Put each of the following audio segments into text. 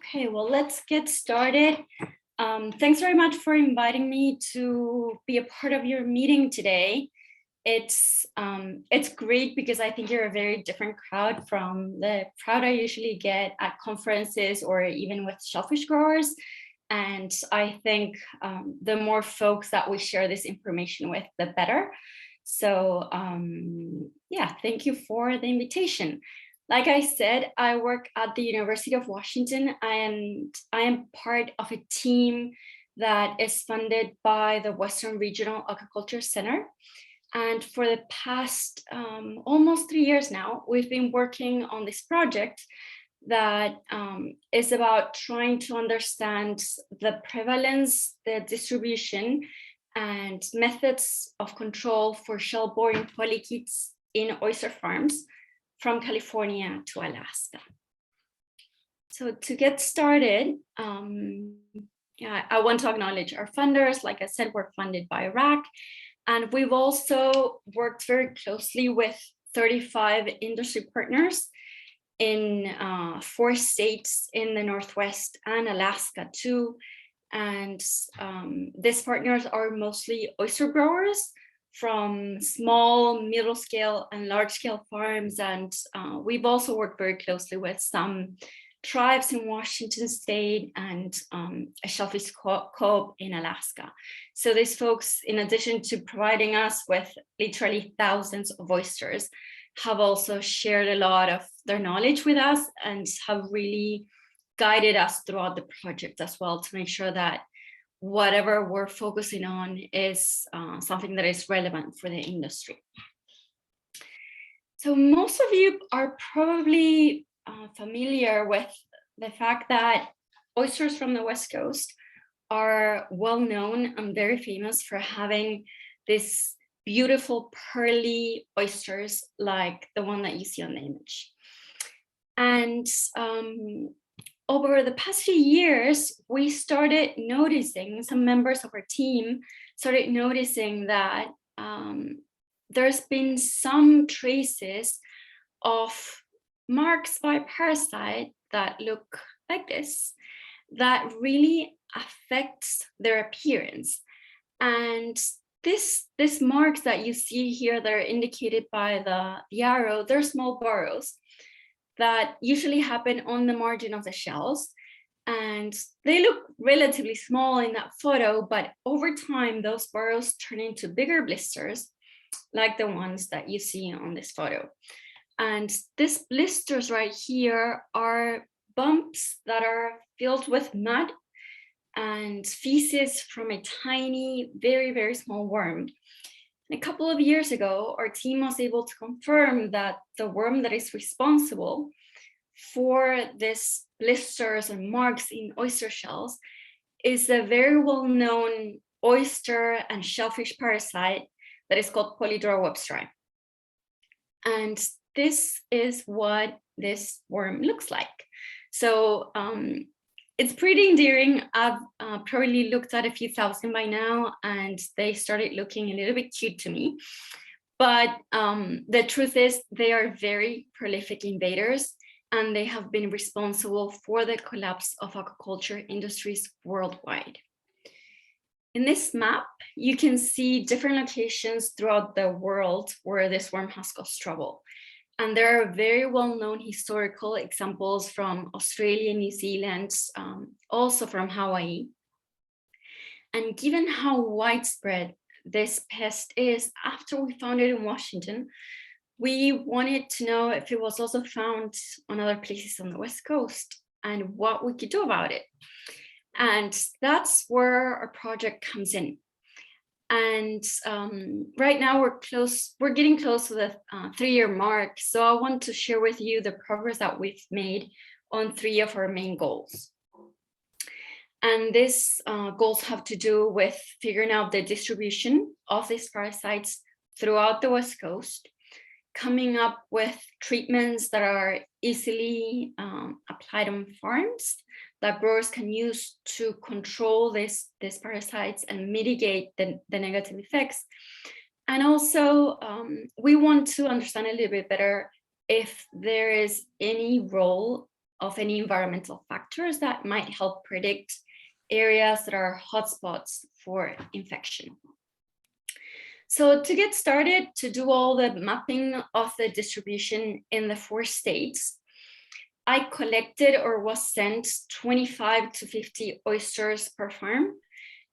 Okay, well, let's get started. Thanks very much for inviting me to be a part of your meeting today. It's great because I think you're a very different crowd from the crowd I usually get at conferences or even with shellfish growers. And I think the more folks that we share this information with, the better. So yeah, thank you for the invitation. Like I said, I work at the University of Washington, and I am part of a team that is funded by the Western Regional Aquaculture Center. And for the past almost 3 years now, we've been working on this project that is about trying to understand the prevalence, the distribution, and methods of control for shell-boring polychaetes in oyster farms from California to Alaska. So to get started, I want to acknowledge our funders. Like I said, we're funded by RAC, and we've also worked very closely with 35 industry partners in 4 states in the Northwest and Alaska too. And these partners are mostly oyster growers from small, middle scale and large scale farms. And we've also worked very closely with some tribes in Washington state and a shellfish co-op in Alaska. So these folks, in addition to providing us with literally thousands of oysters, have also shared a lot of their knowledge with us and have really guided us throughout the project as well to make sure that whatever we're focusing on is something that is relevant for the industry. So most of you are probably familiar with the fact that oysters from the West Coast are well known and very famous for having this beautiful pearly oysters like the one that you see on the image. And over the past few years, we started noticing, some members of our team started noticing that there's been some traces of marks by parasite that look like this, that really affects their appearance. And these marks that you see here that are indicated by the arrow, they're small burrows that usually happen on the margin of the shells. And they look relatively small in that photo, but over time, those burrows turn into bigger blisters, like the ones that you see on this photo. And these blisters right here are bumps that are filled with mud and feces from a tiny, very, very small worm. And a couple of years ago, our team was able to confirm that the worm that is responsible for these blisters and marks in oyster shells is a very well-known oyster and shellfish parasite that is called Polidora onagawensis. And this is what this worm looks like. So it's pretty endearing. I've probably looked at a few thousand by now, and they started looking a little bit cute to me. But the truth is they are very prolific invaders, and they have been responsible for the collapse of aquaculture industries worldwide. In this map, you can see different locations throughout the world where this worm has caused trouble. And there are very well-known historical examples from Australia, New Zealand, also from Hawaii. And given how widespread this pest is, after we found it in Washington, we wanted to know if it was also found on other places on the West Coast and what we could do about it. And that's where our project comes in. And right now we're getting close to the 3-year mark. So I want to share with you the progress that we've made on 3 of our main goals. And these goals have to do with figuring out the distribution of these parasites throughout the West Coast, coming up with treatments that are easily applied on farms that growers can use to control these parasites and mitigate the negative effects. And also, we want to understand a little bit better if there is any role of any environmental factors that might help predict areas that are hotspots for infection. So to get started, to do all the mapping of the distribution in the 4 states, I collected or was sent 25 to 50 oysters per farm.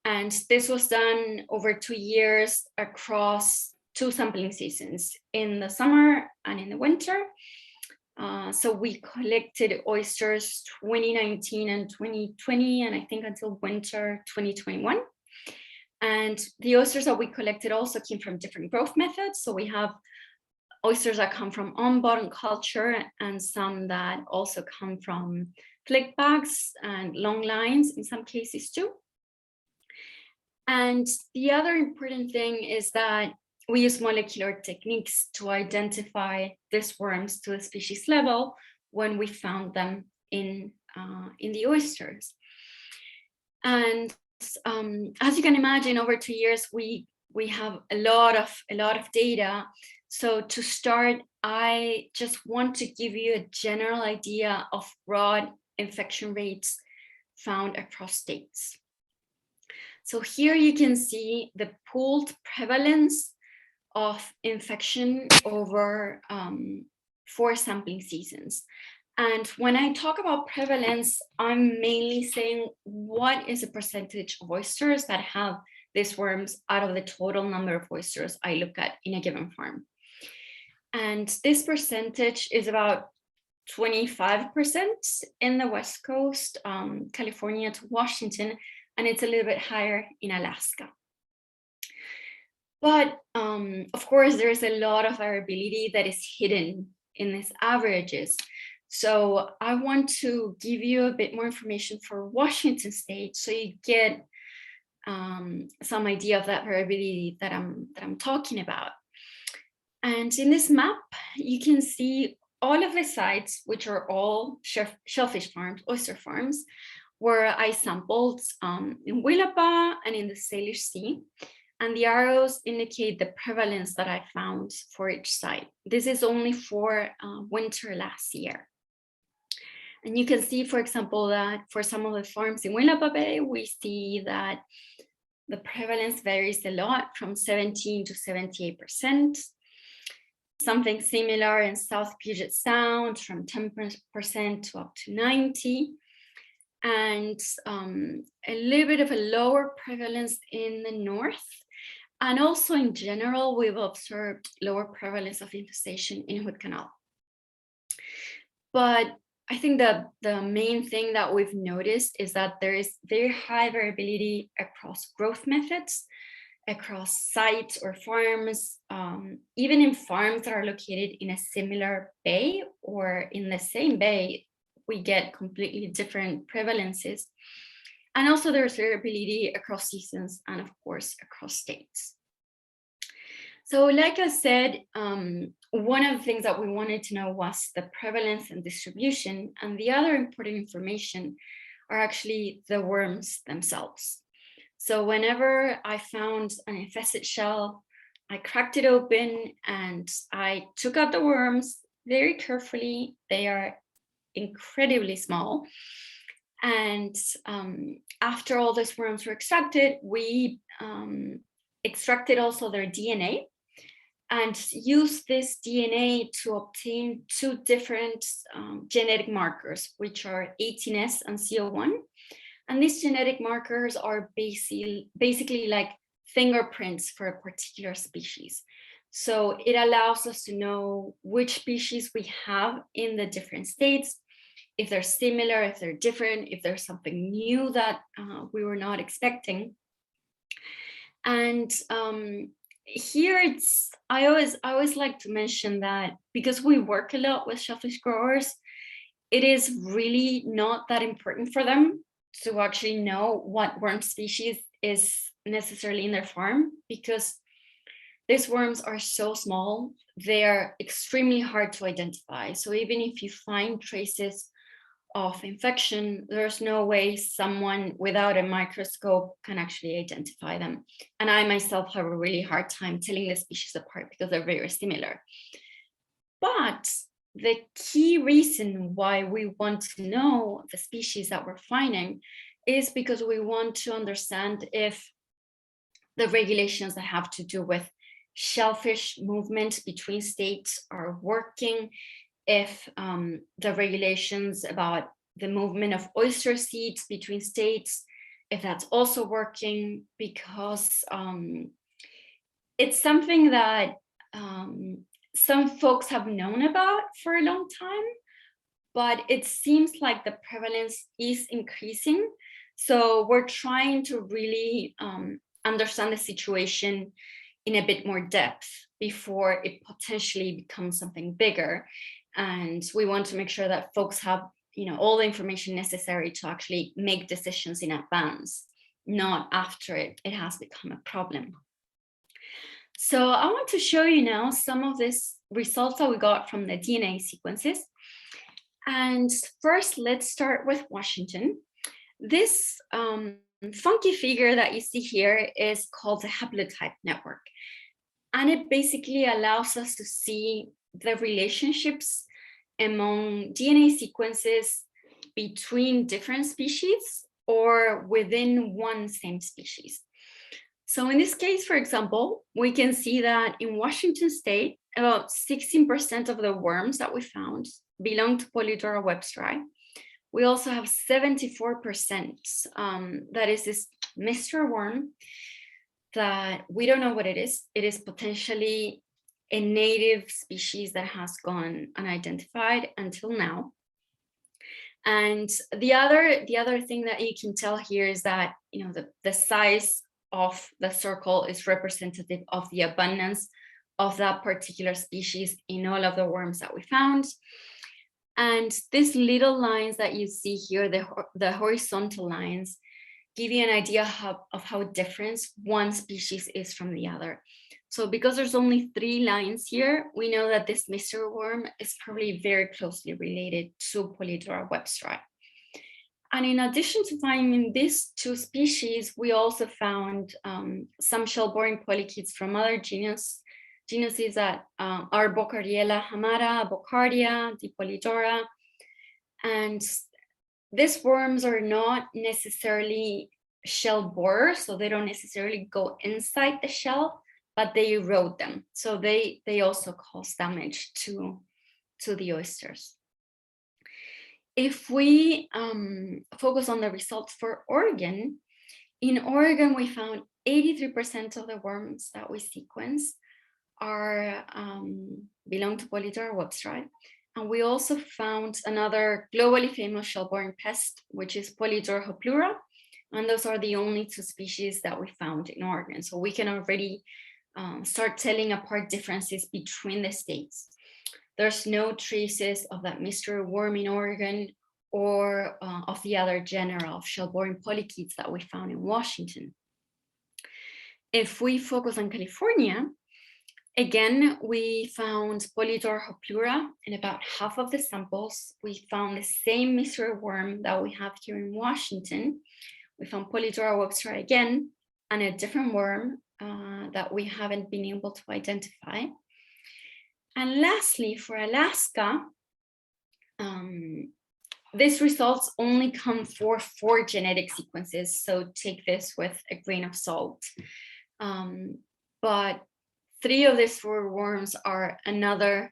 And this was done over 2 years across 2 sampling seasons, in the summer and in the winter. So we collected oysters 2019 and 2020, and I think until winter 2021. And the oysters that we collected also came from different growth methods. So we have oysters that come from on-bottom culture and some that also come from flick bags and long lines in some cases too. And the other important thing is that we use molecular techniques to identify these worms to the species level when we found them in the oysters. And as you can imagine, over 2 years, we have a lot of data. So to start, I just want to give you a general idea of broad infection rates found across states. So here you can see the pooled prevalence of infection over 4 sampling seasons. And when I talk about prevalence, I'm mainly saying what is the percentage of oysters that have these worms out of the total number of oysters I look at in a given farm. And this percentage is about 25% in the West Coast, California to Washington, and it's a little bit higher in Alaska. But of course, there is a lot of variability that is hidden in these averages. So I want to give you a bit more information for Washington State, so you get some idea of that variability that I'm talking about. And in this map, you can see all of the sites, which are all shellfish farms, oyster farms, where I sampled in Willapa and in the Salish Sea. And the arrows indicate the prevalence that I found for each site. This is only for winter last year. And you can see, for example, that for some of the farms in Willapa Bay, we see that the prevalence varies a lot, from 17 to 78%. Something similar in South Puget Sound, from 10% to up to 90%. And a little bit of a lower prevalence in the north. And also in general, we've observed lower prevalence of infestation in Hood Canal. But I think that the main thing that we've noticed is that there is very high variability across growth methods, across sites or farms, even in farms that are located in a similar bay or in the same bay, we get completely different prevalences. And also there's variability across seasons and of course across states. So like I said, one of the things that we wanted to know was the prevalence and distribution, and the other important information are actually the worms themselves. So whenever I found an infested shell, I cracked it open and I took out the worms very carefully. They are incredibly small. And after all those worms were extracted, we extracted also their DNA and used this DNA to obtain 2 different genetic markers, which are 18S and CO1. And these genetic markers are basically like fingerprints for a particular species. So it allows us to know which species we have in the different states, if they're similar, if they're different, if there's something new that we were not expecting. And here I always like to mention that because we work a lot with shellfish growers, it is really not that important for them to actually know what worm species is necessarily in their farm, because these worms are so small, they are extremely hard to identify. So even if you find traces of infection, there's no way someone without a microscope can actually identify them. And I myself have a really hard time telling the species apart because they're very similar. But the key reason why we want to know the species that we're finding is because we want to understand if the regulations that have to do with shellfish movement between states are working, if the regulations about the movement of oyster seeds between states, if that's also working, because it's something that some folks have known about for a long time, but it seems like the prevalence is increasing. So we're trying to really understand the situation in a bit more depth before it potentially becomes something bigger. And we want to make sure that folks have, all the information necessary to actually make decisions in advance, not after it has become a problem. So I want to show you now some of these results that we got from the DNA sequences. And first, let's start with Washington. This funky figure that you see here is called the Haplotype Network. And it basically allows us to see the relationships among DNA sequences between different species or within one same species. So in this case, for example, we can see that in Washington state, about 16% of the worms that we found belong to Polidora websteri. We also have 74%, that is this mystery worm that we don't know what it is. It is potentially a native species that has gone unidentified until now. And the other thing that you can tell here is that the size of the circle is representative of the abundance of that particular species in all of the worms that we found. And these little lines that you see here, the horizontal lines, give you an idea of how different one species is from the other. So because there's only 3 lines here, we know that this mystery worm is probably very closely related to Polidora websteri. And in addition to finding these 2 species, we also found some shell-boring polychaetes from other genuses that are Boccardiella hamara, Boccardia, Dipolidora. And these worms are not necessarily shell borers, so they don't necessarily go inside the shell, but they erode them. So they also cause damage to the oysters. If we focus on the results for Oregon, in Oregon, we found 83% of the worms that we sequenced are belong to Polidora websteri. And we also found another globally famous shell-boring pest, which is Polidora hoplura. And those are the only 2 species that we found in Oregon. So we can already start telling apart differences between the states. There's no traces of that mystery worm in Oregon or of the other genera of shell-boring polychaetes that we found in Washington. If we focus on California, again, we found Polidora hoplura in about half of the samples. We found the same mystery worm that we have here in Washington. We found Polidora websteri again, and a different worm that we haven't been able to identify. And lastly, for Alaska, these results only come for 4 genetic sequences, so take this with a grain of salt. But 3 of these 4 worms are another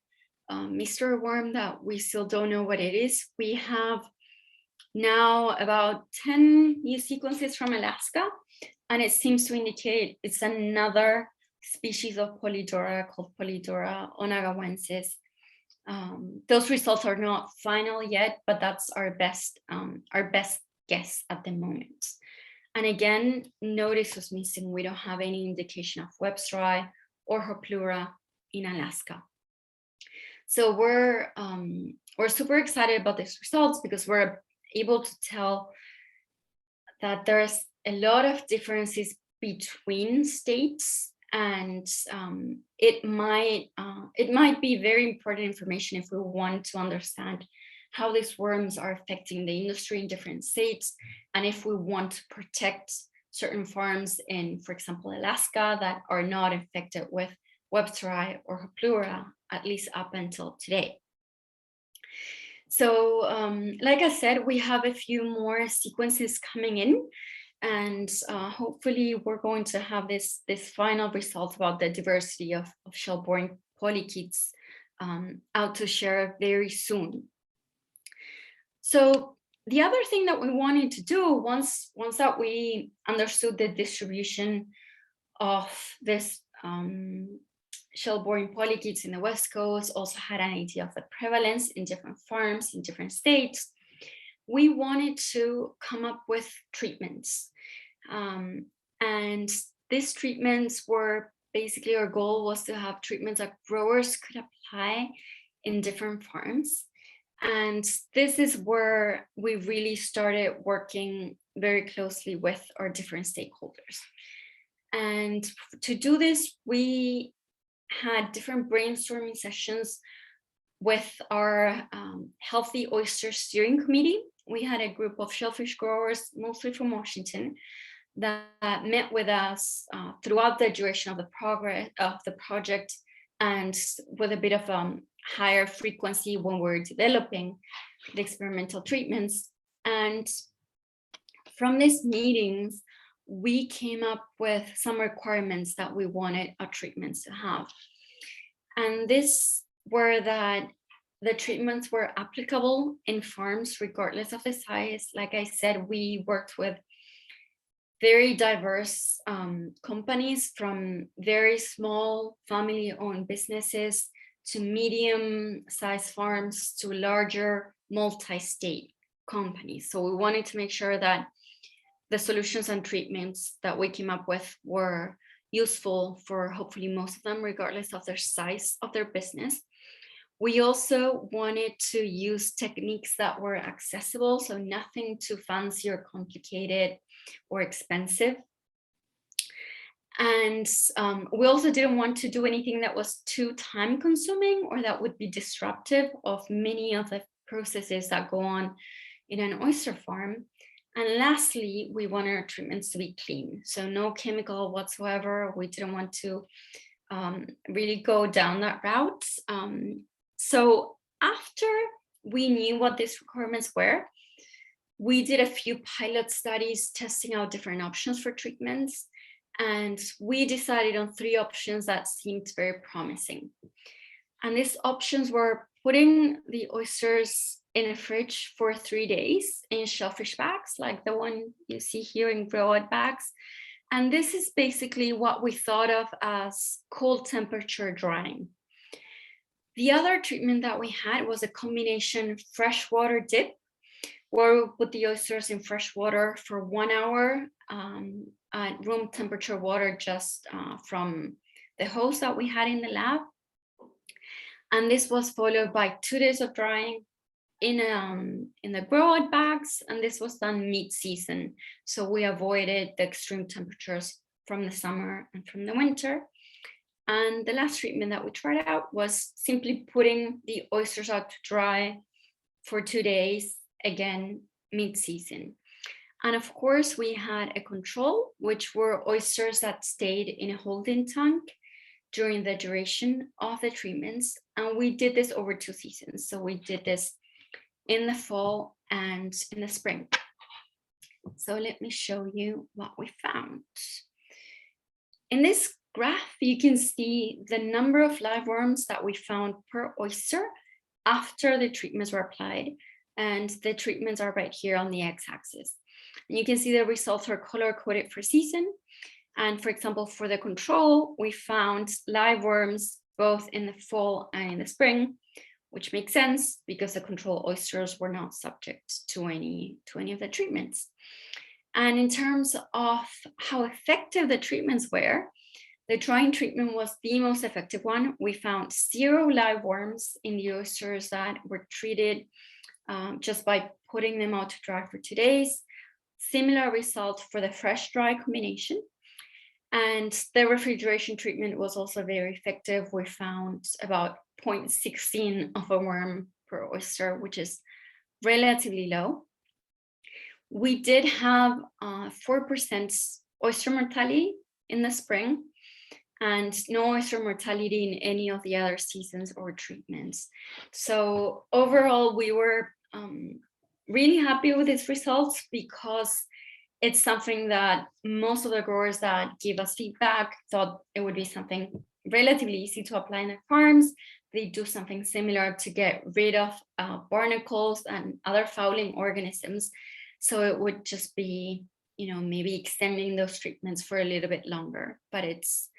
mystery worm that we still don't know what it is. We have now about 10 new sequences from Alaska, and it seems to indicate it's another species of Polidora called Polidora Onagawensis. Those results are not final yet, but that's our best guess at the moment. And again, notice was missing. We don't have any indication of websteri or hoplura in Alaska. So we're super excited about these results because we're able to tell that there's a lot of differences between states, and it might be very important information if we want to understand how these worms are affecting the industry in different states, and if we want to protect certain farms in, for example, Alaska that are not infected with websteri or hoplura, at least up until today. So like I said, we have a few more sequences coming in, and hopefully we're going to have this final result about the diversity of shell-borne polychaetes out to share very soon. So the other thing that we wanted to do once that we understood the distribution of this shell-borne polychaetes in the West Coast, also had an idea of the prevalence in different farms in different states, we wanted to come up with treatments. And these treatments were basically, our goal was to have treatments that growers could apply in different farms. And this is where we really started working very closely with our different stakeholders. And to do this, we had different brainstorming sessions with our Healthy Oyster Steering Committee. We had a group of shellfish growers, mostly from Washington, that met with us throughout the duration of the project, and with a bit of higher frequency when we're developing the experimental treatments. And from these meetings, we came up with some requirements that we wanted our treatments to have. And this were that the treatments were applicable in farms regardless of the size. Like I said, we worked with very diverse companies, from very small family-owned businesses to medium-sized farms to larger multi-state companies. So we wanted to make sure that the solutions and treatments that we came up with were useful for hopefully most of them, regardless of their size of their business. We also wanted to use techniques that were accessible, so nothing too fancy or complicated or expensive. And we also didn't want to do anything that was too time consuming or that would be disruptive of many of the processes that go on in an oyster farm. And lastly, we wanted our treatments to be clean, so no chemical whatsoever. We didn't want to really go down that route. So after we knew what these requirements were, we did a few pilot studies testing out different options for treatments, and we decided on 3 options that seemed very promising. And these options were putting the oysters in a fridge for 3 days in shellfish bags, like the one you see here in grow-out bags. And this is basically what we thought of as cold temperature drying. The other treatment that we had was a combination freshwater dip, where we put the oysters in fresh water for 1 hour at room temperature water, just from the hose that we had in the lab. And this was followed by 2 days of drying in the grow-out bags, and this was done mid-season. So we avoided the extreme temperatures from the summer and from the winter. And the last treatment that we tried out was simply putting the oysters out to dry for 2 days, again, mid-season. And of course, we had a control, which were oysters that stayed in a holding tank during the duration of the treatments. And we did this over 2 seasons. So we did this in the fall and in the spring. So let me show you what we found. In this graph, you can see the number of live worms that we found per oyster after the treatments were applied. And the treatments are right here on the x-axis. And you can see the results are color-coded for season. And for example, for the control, we found live worms both in the fall and in the spring, which makes sense because the control oysters were not subject to any of the treatments. And in terms of how effective the treatments were, the drying treatment was the most effective one. We found 0 live worms in the oysters that were treated just by putting them out to dry for 2 days. Similar result for the fresh dry combination. And the refrigeration treatment was also very effective. We found about 0.16 of a worm per oyster, which is relatively low. We did have 4% oyster mortality in the spring. and no oyster mortality in any of the other seasons or treatments. So overall, we were really happy with these results because it's something that most of the growers that give us feedback thought it would be something relatively easy to apply in their farms. They do something similar to get rid of barnacles and other fouling organisms. So it would just be, maybe extending those treatments for a little bit longer, but it's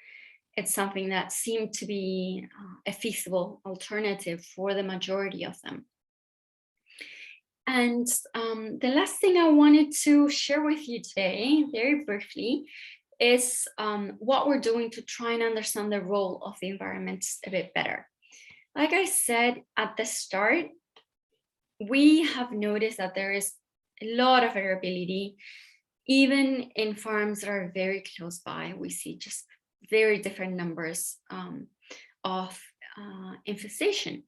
something that seemed to be a feasible alternative for the majority of them. And the last thing I wanted to share with you today, very briefly, is what we're doing to try and understand the role of the environment a bit better. Like I said at the start, we have noticed that there is a lot of variability, even in farms that are very close by. We see just very different numbers of infestation.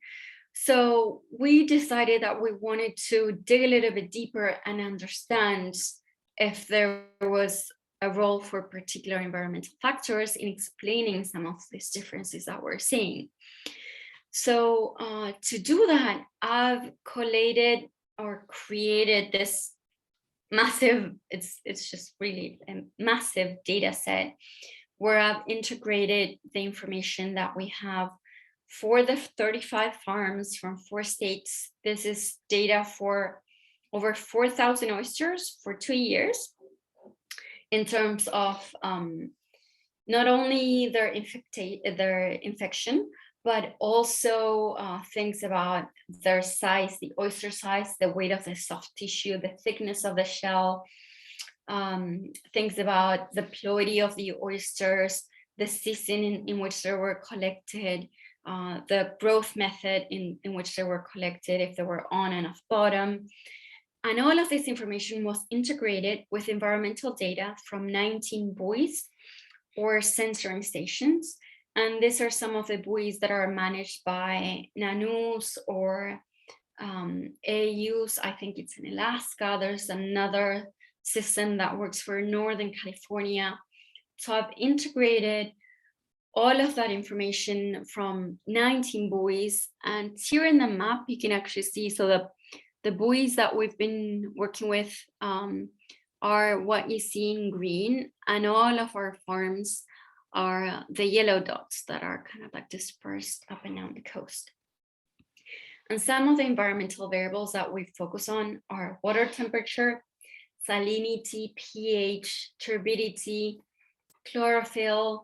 So we decided that we wanted to dig a little bit deeper and understand if there was a role for particular environmental factors in explaining some of these differences that we're seeing. So to do that, I've collated or created this massive, it's just really a massive data set where I've integrated the information that we have for the 35 farms from 4 states. This is data for over 4,000 oysters for 2 years in terms of not only their infection, but also things about their size, the oyster size, the weight of the soft tissue, the thickness of the shell, things about the ploidy of the oysters, the season in which they were collected, the growth method in which they were collected, if they were on and off bottom. And all of this information was integrated with environmental data from 19 buoys or sensoring stations. And these are some of the buoys that are managed by NANUs or AUs. I think it's in Alaska. There's another system that works for Northern California. So I've integrated all of that information from 19 buoys. And here in the map, you can actually see, so the buoys that we've been working with are what you see in green, and all of our farms are the yellow dots that are kind of like dispersed up and down the coast. And some of the environmental variables that we focus on are water temperature, salinity, pH, turbidity, chlorophyll.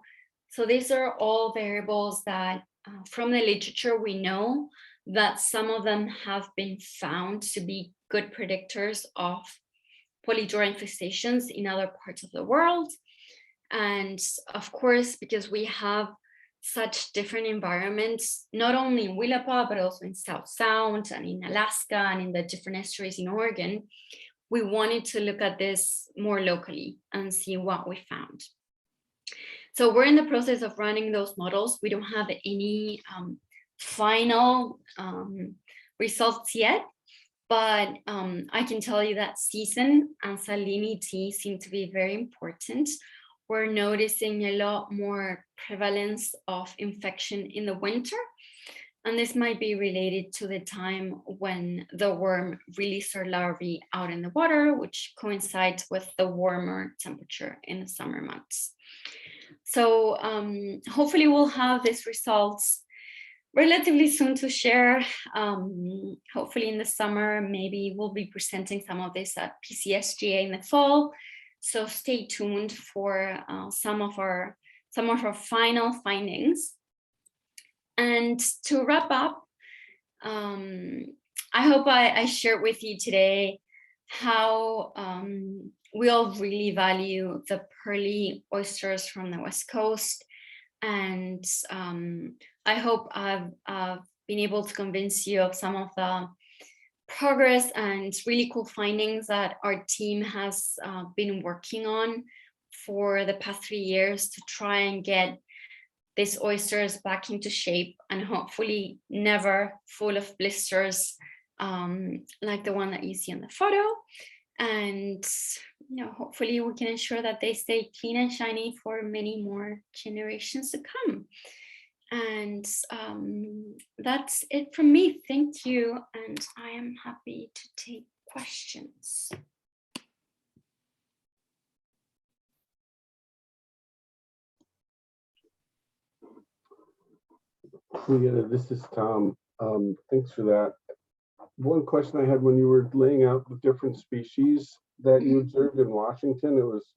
So these are all variables that from the literature we know that some of them have been found to be good predictors of Polidora infestations in other parts of the world. And of course, because we have such different environments, not only in Willapa, but also in South Sound and in Alaska and in the different estuaries in Oregon, we wanted to look at this more locally and see what we found. So we're in the process of running those models. We don't have any final results yet, but I can tell you that season and salinity seem to be very important. We're noticing a lot more prevalence of infection in the winter. And this might be related to the time when the worm releases their larvae out in the water, which coincides with the warmer temperature in the summer months. So hopefully we'll have these results relatively soon to share. Hopefully in the summer, maybe we'll be presenting some of this at PCSGA in the fall. So stay tuned for some of our final findings. And to wrap up, I hope I shared with you today how we all really value the pearly oysters from the West Coast. And I hope I've been able to convince you of some of the progress and really cool findings that our team has been working on for the past 3 years to try and get these oysters back into shape and hopefully never full of blisters like the one that you see in the photo. And hopefully we can ensure that they stay clean and shiny for many more generations to come. And that's it from me. Thank you. And I am happy to take questions. Julieta, this is Tom. Thanks for that. One question I had when you were laying out the different species that you observed in Washington, it was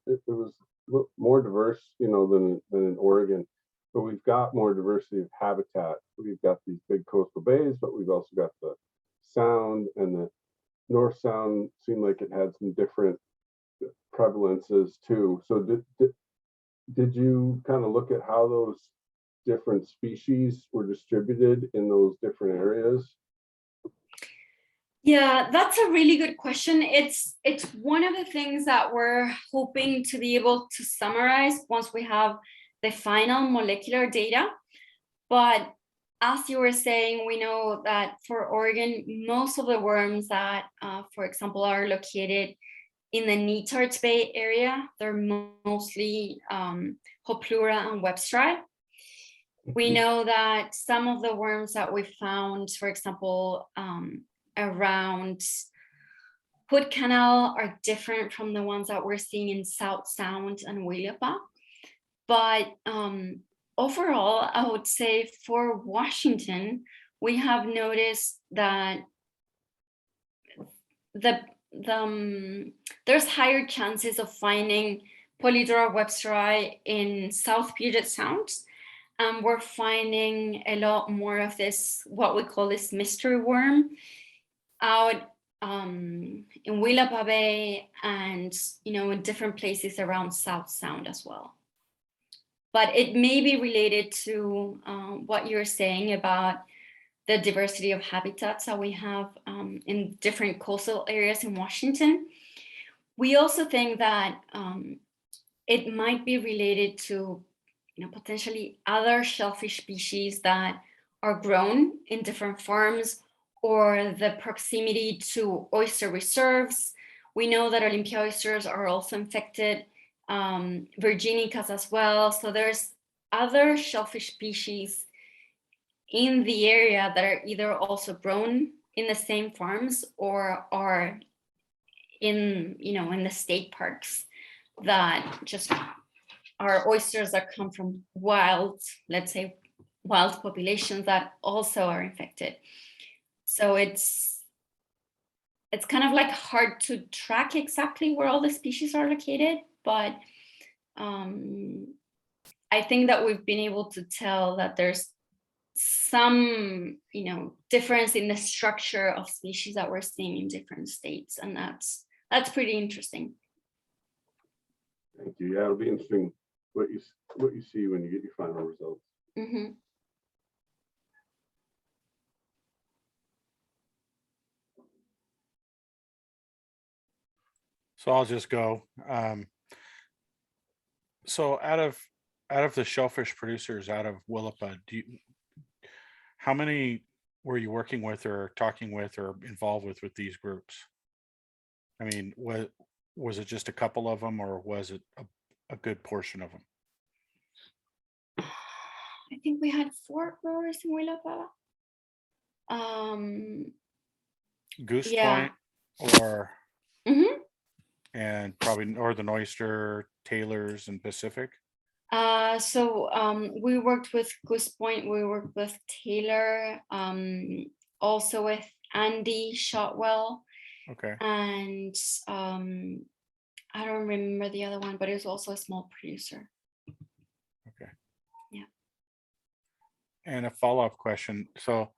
more diverse, than in Oregon. But we've got more diversity of habitat. We've got these big coastal bays, but we've also got the Sound, and the North Sound seemed like it had some different prevalences too. So did you kind of look at how those different species were distributed in those different areas? Yeah, that's a really good question. It's one of the things that we're hoping to be able to summarize once we have the final molecular data. But as you were saying, we know that for Oregon, most of the worms that, for example, are located in the Netarts Bay area, they're mostly Hoplura and Websteri. We know that some of the worms that we found, for example, around Hood Canal are different from the ones that we're seeing in South Sound and Willapa. But overall, I would say for Washington, we have noticed that there's higher chances of finding Polidora Websteri in South Puget Sound. And we're finding a lot more of this, what we call this mystery worm, out in Willapa Bay and in different places around South Sound as well. But it may be related to what you're saying about the diversity of habitats that we have in different coastal areas in Washington. We also think that it might be related to potentially other shellfish species that are grown in different farms, or the proximity to oyster reserves. We know that Olympia oysters are also infected, Virginicas as well. So there's other shellfish species in the area that are either also grown in the same farms or are in the state parks that just are oysters that come from wild, let's say wild populations that also are infected. So it's kind of like hard to track exactly where all the species are located, but I think that we've been able to tell that there's some difference in the structure of species that we're seeing in different states, and that's pretty interesting. Thank you. Yeah, it'll be interesting what you see when you get your final results. Mm-hmm. So I'll just go. So out of the shellfish producers out of Willapa, how many were you working with or talking with or involved with these groups? I mean, was it just a couple of them, or was it a good portion of them? I think we had 4 growers in Willapa. Goose Yeah. Point, or Mm-hmm. and probably Northern Oyster, Taylor's, and Pacific. So we worked with Goose Point, we worked with Taylor, also with Andy Shotwell. Okay. And I don't remember the other one, but it was also a small producer. Okay. Yeah. And a follow-up question. So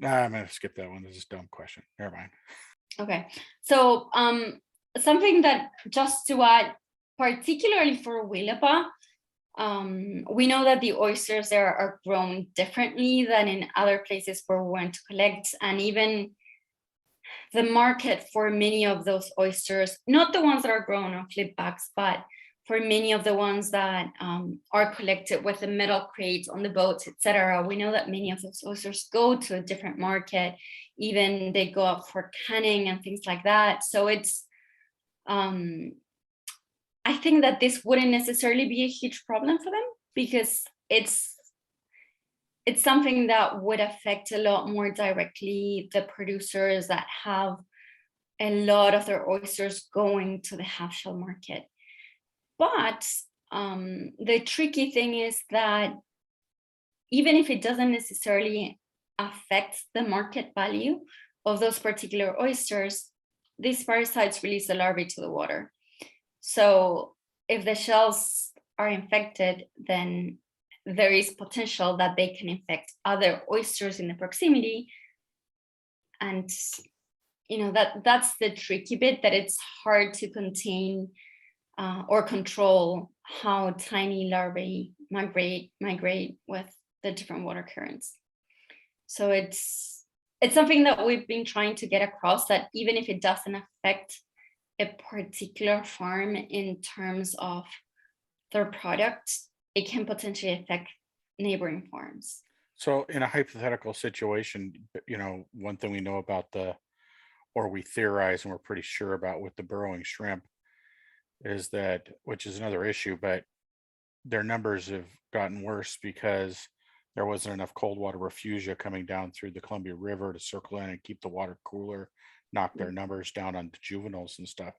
I'm gonna skip that one. This is a dumb question. Never mind. Okay. So something that just to add, particularly for Willapa, we know that the oysters there are grown differently than in other places where we went to collect, and even the market for many of those oysters, not the ones that are grown on flipbacks, but for many of the ones that are collected with the metal crates on the boats, etc., we know that many of those oysters go to a different market even they go up for canning and things like that. So it's, I think that this wouldn't necessarily be a huge problem for them, because it's something that would affect a lot more directly the producers that have a lot of their oysters going to the half shell market. But the tricky thing is that even if it doesn't necessarily affect the market value of those particular oysters, these parasites release the larvae to the water. So if the shells are infected, then there is potential that they can infect other oysters in the proximity. And that's the tricky bit, that it's hard to contain or control how tiny larvae migrate with the different water currents. So it's something that we've been trying to get across, that even if it doesn't affect a particular farm in terms of their product, it can potentially affect neighboring farms. So in a hypothetical situation, one thing we know about or we theorize and we're pretty sure about with the burrowing shrimp is that, which is another issue, but their numbers have gotten worse because there wasn't enough cold water refugia coming down through the Columbia River to circle in and keep the water cooler, knock their numbers down on the juveniles and stuff.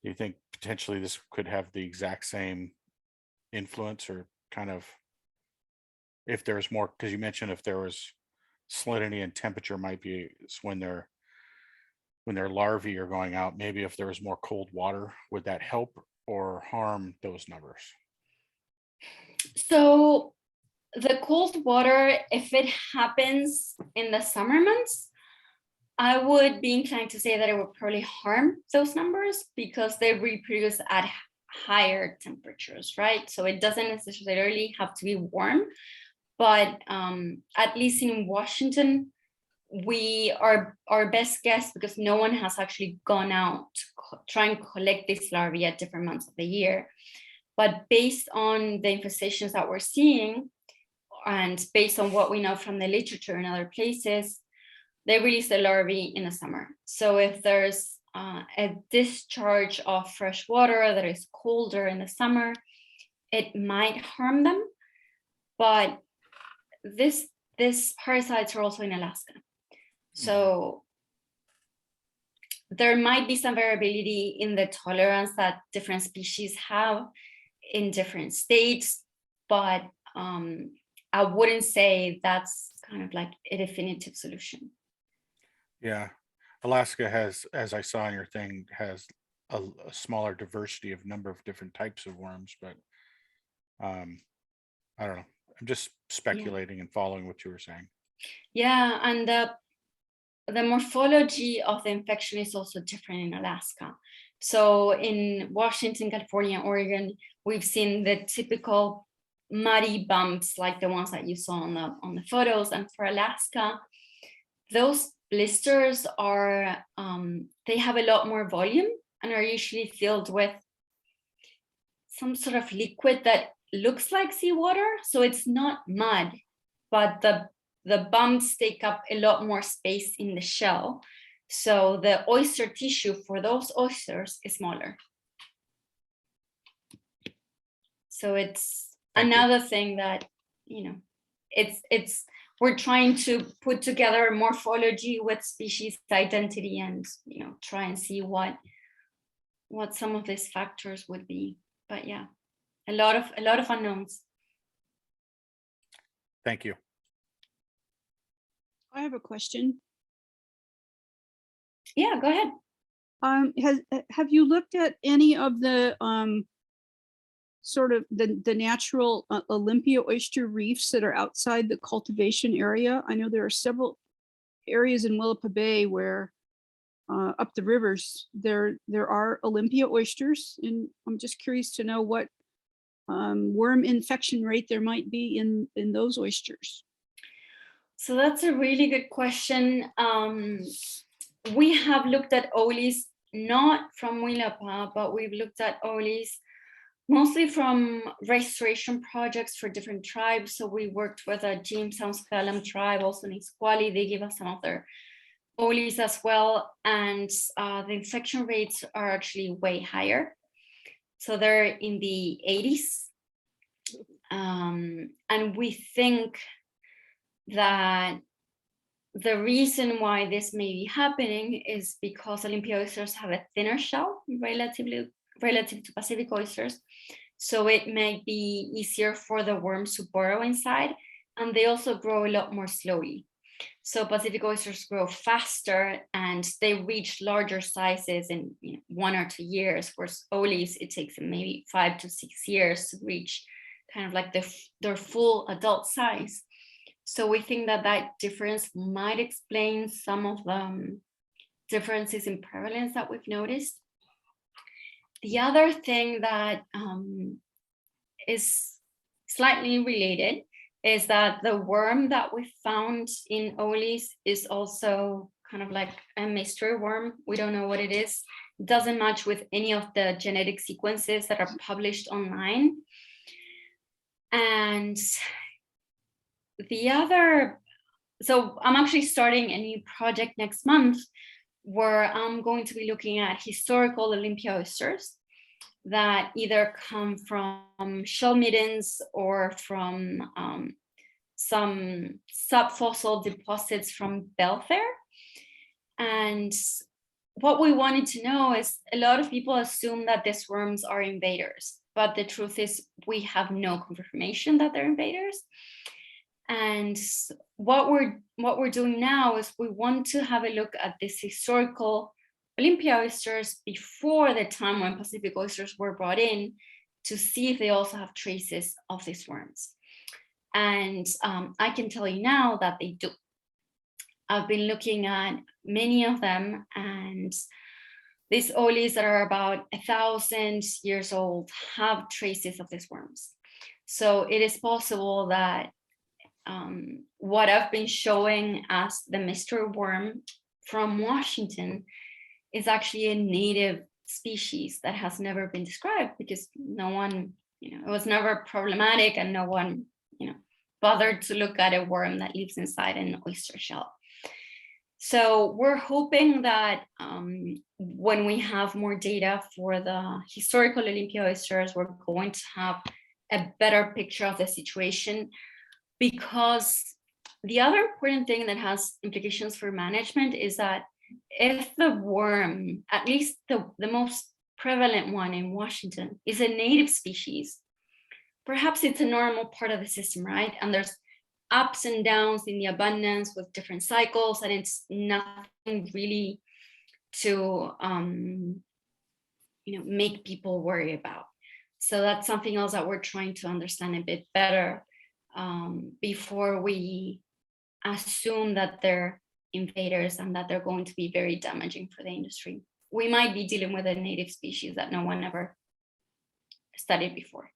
Do you think potentially this could have the exact same influence, or kind of, if there's more, because you mentioned if there was salinity and temperature might be when their larvae are going out, maybe if there was more cold water, would that help or harm those numbers? So the cold water, if it happens in the summer months, I would be inclined to say that it would probably harm those numbers, because they reproduce at higher temperatures, right? So it doesn't necessarily have to be warm, but at least in Washington, our best guess, because no one has actually gone out to try and collect this larvae at different months of the year, but based on the infestations that we're seeing, and based on what we know from the literature in other places, they release the larvae in the summer. So if there's a discharge of fresh water that is colder in the summer, it might harm them. But these parasites are also in Alaska. So there might be some variability in the tolerance that different species have in different states, but I wouldn't say that's kind of like a definitive solution. Yeah. Alaska has, as I saw in your thing, has a smaller diversity of number of different types of worms, but I don't know. I'm just speculating and following what you were saying. Yeah, and the morphology of the infection is also different in Alaska. So in Washington, California, Oregon, we've seen the typical muddy bumps like the ones that you saw on the photos. And for Alaska, those blisters are, they have a lot more volume and are usually filled with some sort of liquid that looks like seawater. So it's not mud, but the bumps take up a lot more space in the shell. So the oyster tissue for those oysters is smaller. So it's another thing that, we're trying to put together morphology with species identity and, try and see what some of these factors would be. But yeah, a lot of unknowns. Thank you. I have a question. Yeah, go ahead. Have you looked at any of the sort of the natural Olympia oyster reefs that are outside the cultivation area? I know there are several areas in Willapa Bay where up the rivers there are Olympia oysters, and I'm just curious to know what worm infection rate there might be in those oysters. So that's a really good question. We have looked at Olis, not from Willapa, but we've looked at Olis mostly from restoration projects for different tribes. So we worked with a Jamestown Spelem tribe, also in Nisqually. They give us some of their Olis as well, and the infection rates are actually way higher. So they're in the 80s. And we think that the reason why this may be happening is because Olympia oysters have a thinner shell relative to Pacific oysters. So it may be easier for the worms to burrow inside, and they also grow a lot more slowly. So Pacific oysters grow faster and they reach larger sizes in 1 or 2 years, whereas Olis, it takes them maybe 5 to 6 years to reach kind of like their full adult size. So we think that that difference might explain some of the differences in prevalence that we've noticed. The other thing that is slightly related is that the worm that we found in Olis is also kind of like a mystery worm. We don't know what it is. It doesn't match with any of the genetic sequences that are published online. And so I'm actually starting a new project next month where I'm going to be looking at historical Olympia oysters that either come from shell middens or from some subfossil deposits from Belfair. And what we wanted to know is, a lot of people assume that these worms are invaders, but the truth is we have no confirmation that they're invaders. And what we're doing now is we want to have a look at this historical Olympia oysters before the time when Pacific oysters were brought in, to see if they also have traces of these worms. And I can tell you now that they do. I've been looking at many of them, and these Olis that are about 1,000 years old have traces of these worms. So it is possible that what I've been showing as the mystery worm from Washington is actually a native species that has never been described, because no one, it was never problematic, and no one, bothered to look at a worm that lives inside an oyster shell. So we're hoping that when we have more data for the historical Olympia oysters, we're going to have a better picture of the situation, because the other important thing that has implications for management is that if the worm, at least the most prevalent one in Washington, is a native species, perhaps it's a normal part of the system, right? And there's ups and downs in the abundance with different cycles, and it's nothing really to make people worry about. So that's something else that we're trying to understand a bit better before we assume that they're invaders and that they're going to be very damaging for the industry. We might be dealing with a native species that no one ever studied before.